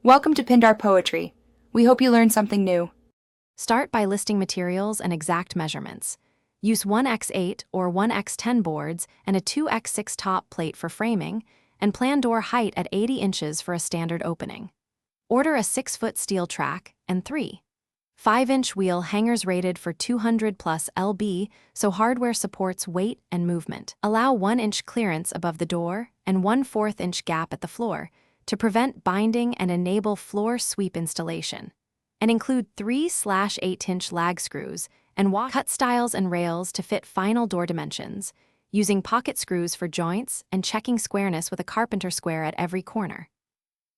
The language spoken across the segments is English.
Welcome to Pindar Poetry. We hope you learned something new. Start by listing materials and exact measurements. Use 1x8 or 1x10 boards and a 2x6 top plate for framing, and plan door height at 80 inches for a standard opening. Order a 6-foot steel track and 5-inch wheel hangers rated for 200 plus lb so hardware supports weight and movement. Allow 1-inch clearance above the door and 1/4-inch gap at the floor to prevent binding and enable floor sweep installation. And include 3/8-inch lag screws and cut stiles and rails to fit final door dimensions, using pocket screws for joints and checking squareness with a carpenter square at every corner.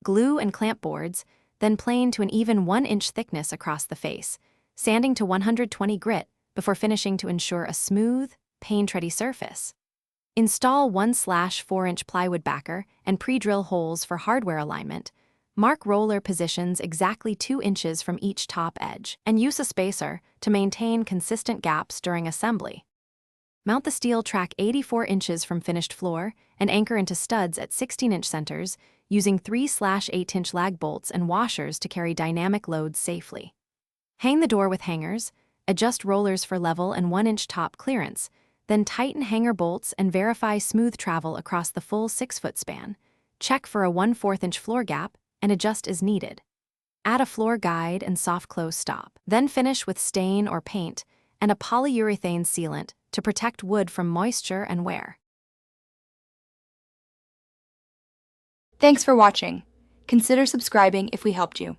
Glue and clamp boards, then plane to an even 1-inch thickness across the face, sanding to 120 grit before finishing to ensure a smooth, paint-ready surface. Install 1/4-inch plywood backer and pre-drill holes for hardware alignment. Mark roller positions exactly 2 inches from each top edge, and use a spacer to maintain consistent gaps during assembly. Mount the steel track 84 inches from finished floor and anchor into studs at 16-inch centers, using 3/8-inch lag bolts and washers to carry dynamic loads safely. Hang the door with hangers, adjust rollers for level and 1-inch top clearance, then tighten hanger bolts and verify smooth travel across the full 6-foot span. Check for a 1/4-inch floor gap and adjust as needed. Add a floor guide and soft close stop. Then finish with stain or paint and a polyurethane sealant to protect wood from moisture and wear. Thanks for watching. Consider subscribing if we helped you.